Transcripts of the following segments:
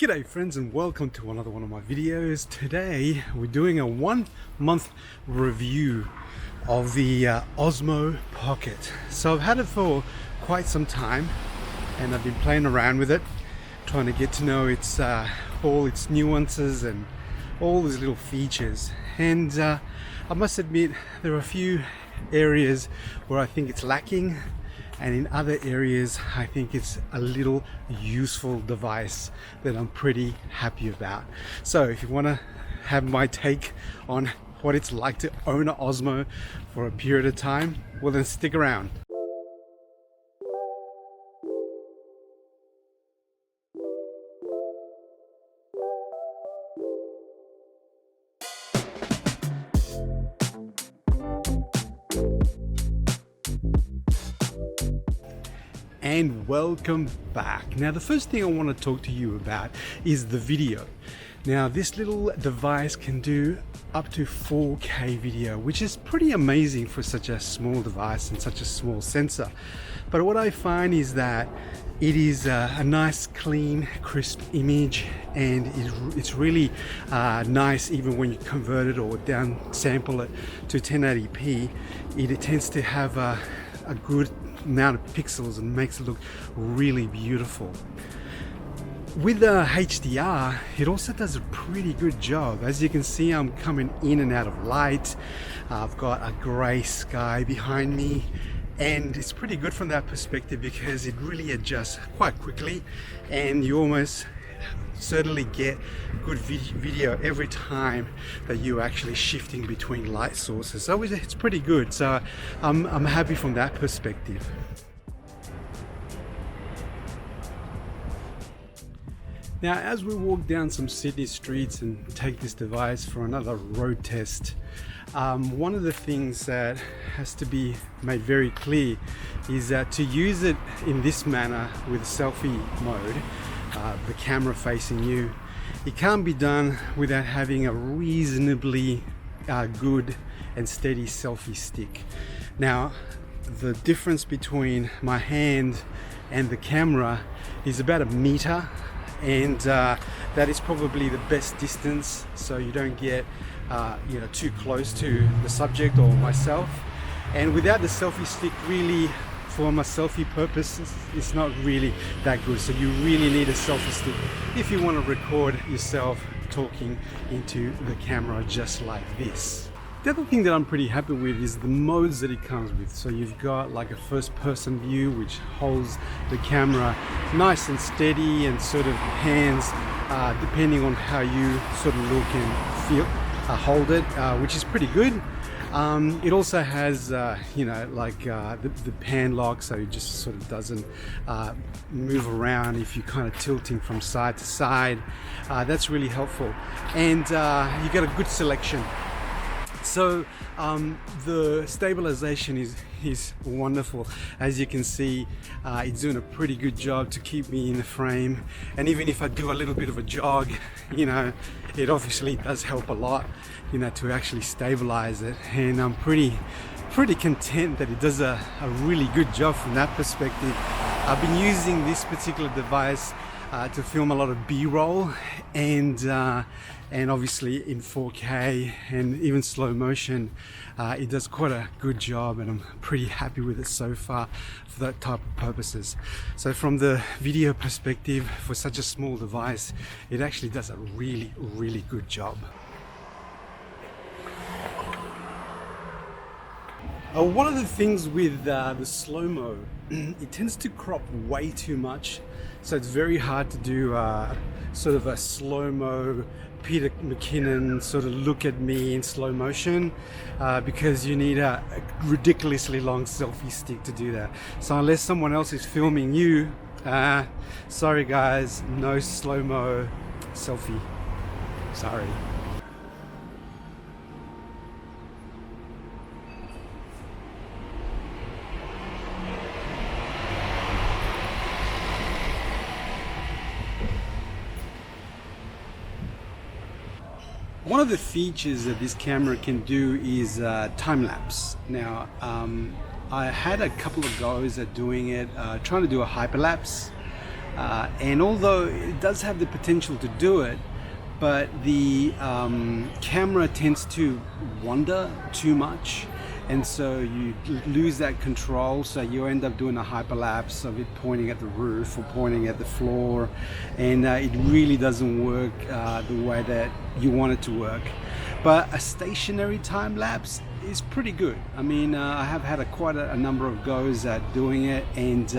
G'day friends and welcome to another one of my videos. Today we're doing a 1 month review of the Osmo Pocket. So I've had it for quite some time and I've been playing around with it, trying to get to know its all its nuances and all these little features. And I must admit there are a few areas where I think it's lacking, and in other areas I think it's a little useful device that I'm pretty happy about. So if you want to have my take on what it's like to own an Osmo for a period of time, well then stick around. And welcome back. Now the first thing I want to talk to you about is the video. Now this little device can do up to 4K video, which is pretty amazing for such a small device and such a small sensor. But what I find is that it is a nice, clean, crisp image, and it's really nice even when you convert it or down sample it to 1080p. It tends to have a good amount of pixels and makes it look really beautiful. With the HDR, it also does a pretty good job. As you can see, I'm coming in and out of light. I've got a grey sky behind me, and it's pretty good from that perspective because it really adjusts quite quickly, and you almost certainly get good video every time that you're actually shifting between light sources. So it's pretty good. So I'm happy from that perspective. Now, as we walk down some Sydney streets and take this device for another road test, one of the things that has to be made very clear is that to use it in this manner with selfie mode, the camera facing you, it can't be done without having a reasonably good and steady selfie stick. Now, the difference between my hand and the camera is about a meter, and that is probably the best distance so you don't get too close to the subject or myself. And without the selfie stick, really for my selfie purposes, it's not really that good. So you really need a selfie stick if you want to record yourself talking into the camera just like this. The other thing that I'm pretty happy with is the modes that it comes with. So you've got like a first person view, which holds the camera nice and steady and sort of hands depending on how you sort of look and feel hold it, which is pretty good. It also has, the pan lock, so it just sort of doesn't move around if you're kind of tilting from side to side. That's really helpful. And you get a good selection. So the stabilization is wonderful. As you can see, it's doing a pretty good job to keep me in the frame. And even if I do a little bit of a jog, it obviously does help a lot, to actually stabilize it. And I'm pretty content that it does a really good job from that perspective. I've been using this particular device to film a lot of B-roll and obviously in 4K and even slow motion. It does quite a good job, and I'm pretty happy with it so far for that type of purposes. So from the video perspective, for such a small device, it actually does a really good job. One of the things with the slow-mo, it tends to crop way too much, so it's very hard to do sort of a slow-mo Peter McKinnon sort of look at me in slow motion, because you need a ridiculously long selfie stick to do that. So unless someone else is filming you, sorry guys, no slow-mo selfie, sorry. One of the features that this camera can do is time-lapse. Now, I had a couple of goes at doing it, trying to do a hyperlapse, And although it does have the potential to do it, but the camera tends to wander too much, and so you lose that control, so you end up doing a hyperlapse of it pointing at the roof or pointing at the floor, and it really doesn't work the way that you want it to work. But a stationary time lapse is pretty good. I mean, I have had quite a number of goes at doing it, and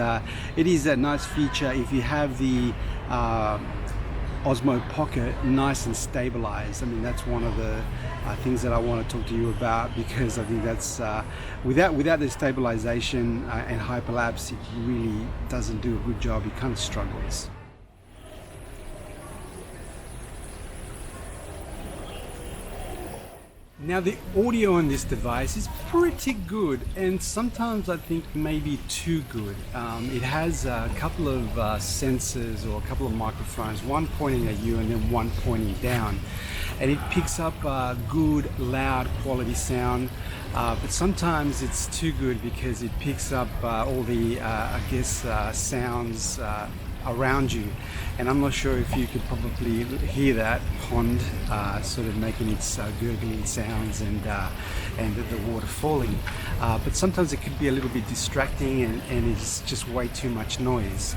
it is a nice feature if you have the Osmo Pocket nice and stabilized. I mean, that's one of the things that I want to talk to you about, because I think that's without the stabilization and hyperlapse, it really doesn't do a good job. It kind of struggles. Now, the audio on this device is pretty good, and sometimes I think maybe too good. It has a couple of sensors or a couple of microphones, one pointing at you and then one pointing down, and it picks up good, loud, quality sound. But sometimes it's too good because it picks up all the, sounds around you, and I'm not sure if you could probably hear that pond sort of making its gurgling sounds and the water falling, but sometimes it could be a little bit distracting, and it's just way too much noise.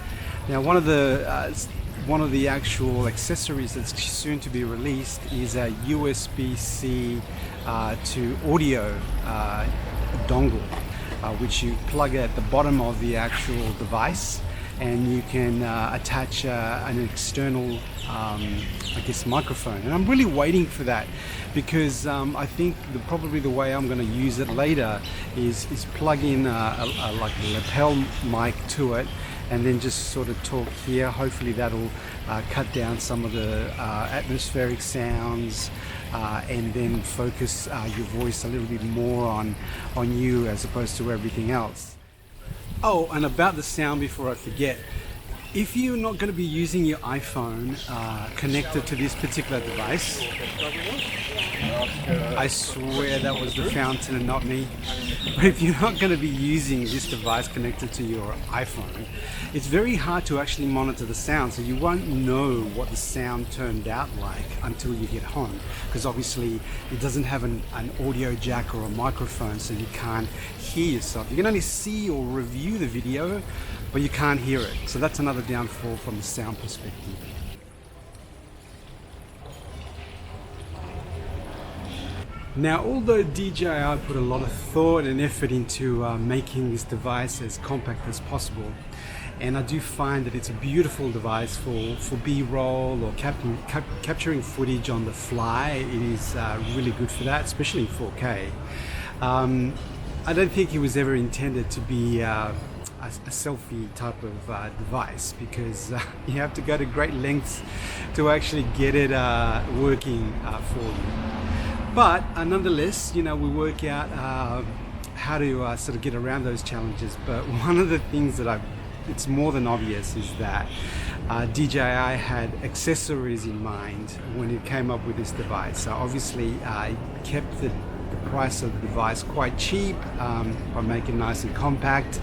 Now, one of the actual accessories that's soon to be released is a USB-C to audio dongle, which you plug at the bottom of the actual device, and you can attach an external microphone. And I'm really waiting for that, because I think probably the way I'm going to use it later is plug in like a lapel mic to it, and then just sort of talk here. Hopefully that'll cut down some of the atmospheric sounds, and then focus your voice a little bit more on you as opposed to everything else. Oh, and about the sound, before I forget, if you're not going to be using your iPhone connected to this particular device, I swear that was the fountain and not me. But if you're not going to be using this device connected to your iPhone, it's very hard to actually monitor the sound, so you won't know what the sound turned out like until you get home, because obviously it doesn't have an audio jack or a microphone, so you can't hear yourself. You can only see or review the video, but you can't hear it. So that's another downfall from the sound perspective. Now, although DJI put a lot of thought and effort into making this device as compact as possible, and I do find that it's a beautiful device for B-roll or capturing footage on the fly, it is really good for that, especially in 4K. I don't think it was ever intended to be a selfie type of device, because you have to go to great lengths to actually get it working for you. But nonetheless, we work out how to sort of get around those challenges. But one of the things that it's more than obvious is that DJI had accessories in mind when it came up with this device. So obviously kept the price of the device quite cheap by making it nice and compact.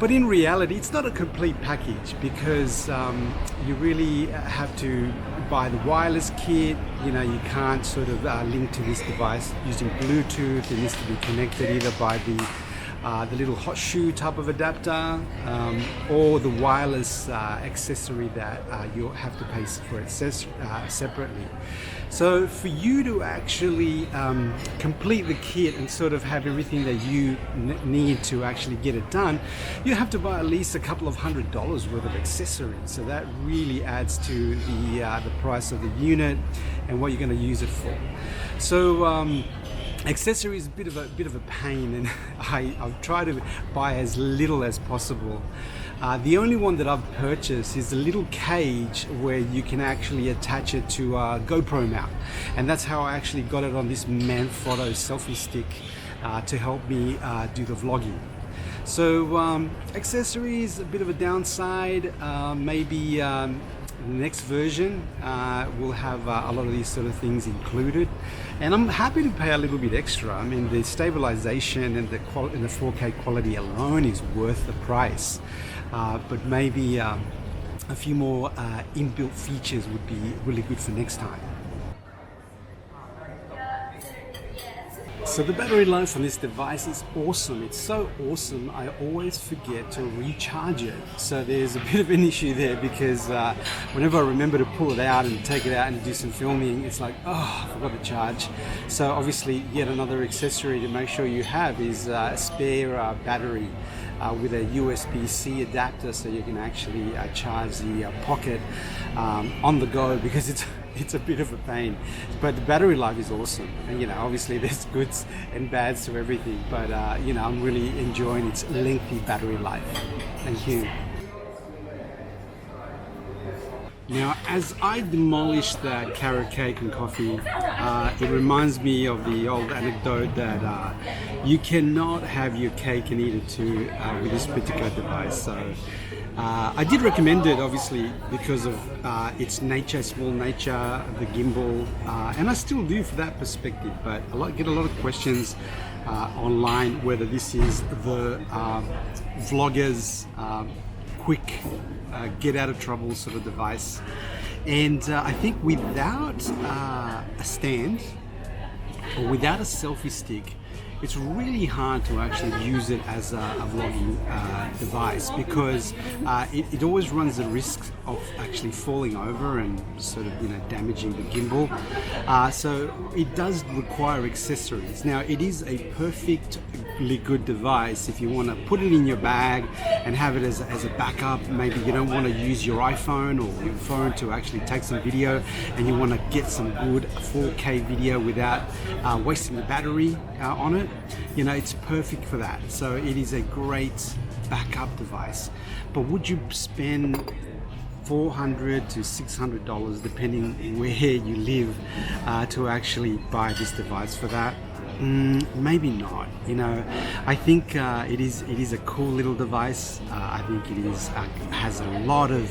But in reality, it's not a complete package, because you really have to buy the wireless kit. You can't sort of link to this device using Bluetooth. It needs to be connected either by the little hot shoe type of adapter, or the wireless accessory that you'll have to pay for it separately. So for you to actually complete the kit and sort of have everything that you need to actually get it done, you have to buy at least a couple of $100 worth of accessories. So that really adds to the price of the unit and what you're going to use it for. So accessories is a bit of a pain, and I've tried to buy as little as possible. The only one that I've purchased is a little cage where you can actually attach it to a GoPro mount, and that's how I actually got it on this Manfrotto selfie stick to help me do the vlogging. So accessories, a bit of a downside. Maybe the next version will have a lot of these sort of things included, and I'm happy to pay a little bit extra. I mean, the stabilization and the 4K quality alone is worth the price, but maybe a few more inbuilt features would be really good for next time. So the battery life on this device is awesome. It's so awesome, I always forget to recharge it. So there's a bit of an issue there because whenever I remember to pull it out and take it out and do some filming, it's like, oh, I forgot to charge. So obviously yet another accessory to make sure you have is a spare battery with a USB-C adapter, so you can actually charge the Pocket on the go, because it's a bit of a pain, but the battery life is awesome. And you know, obviously there's goods and bads to everything, but you know, I'm really enjoying its lengthy battery life. Thank you. Now, as I demolish that carrot cake and coffee, it reminds me of the old anecdote that you cannot have your cake and eat it too with this particular device. So I did recommend it, obviously, because of its nature, small nature, the gimbal, and I still do for that perspective. But I get a lot of questions online whether this is the vlogger's quick get out of trouble sort of device, and I think without a stand or without a selfie stick, it's really hard to actually use it as a vlogging device, because it always runs the risk of actually falling over and sort of, you know, damaging the gimbal. So it does require accessories. Now, it is a perfectly good device if you want to put it in your bag and have it as a backup. Maybe you don't want to use your iPhone or your phone to actually take some video, and you want to get some good 4K video without wasting the battery on it. You know, it's perfect for that. So it is a great backup device. But would you spend $400 to $600, depending where you live, to actually buy this device for that? Maybe not. You know, I think it is a cool little device. I think it has a lot of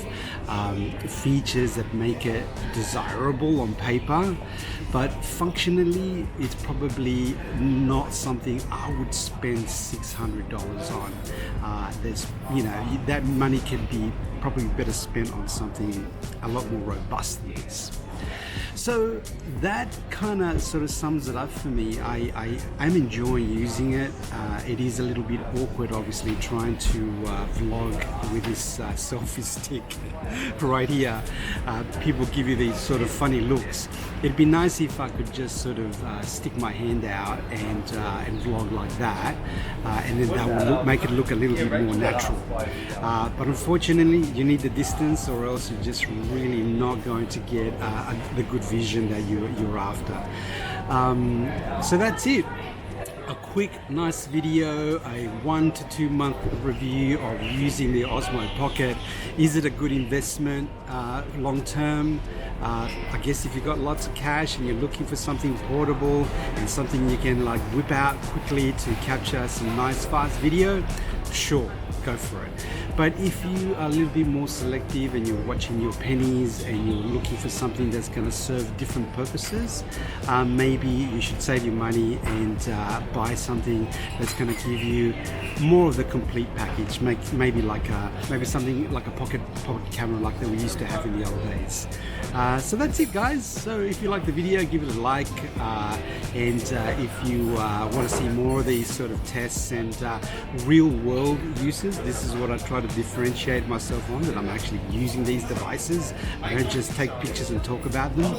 features that make it desirable on paper, but functionally it's probably not something I would spend $600 on. There's, you know, that money can be probably better spent on something a lot more robust than this. So that kind of sort of sums it up for me. I'm enjoying using it. It is a little bit awkward, obviously, trying to vlog with this selfie stick right here. People give you these sort of funny looks. It'd be nice if I could just sort of stick my hand out and vlog like that, and then that will make it look a little bit more natural. But unfortunately, you need the distance, or else you're just really not going to get the good vision that you're after. So that's it. A quick, nice video, a 1 to 2 month review of using the Osmo Pocket. Is it a good investment long term? I guess if you've got lots of cash and you're looking for something portable and something you can like whip out quickly to capture some nice fast video, sure, go for it. But if you are a little bit more selective and you're watching your pennies and you're looking for something that's going to serve different purposes, maybe you should save your money and buy something that's going to give you more of the complete package. Maybe something like a pocket camera like that we used to have in the old days. So that's it, guys. So if you like the video, give it a like, and if you want to see more of these sort of tests and real world uses, this is what I try to differentiate myself on, that I'm actually using these devices. I don't just take pictures and talk about them.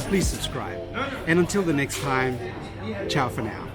Please subscribe, and until the next time, ciao for now.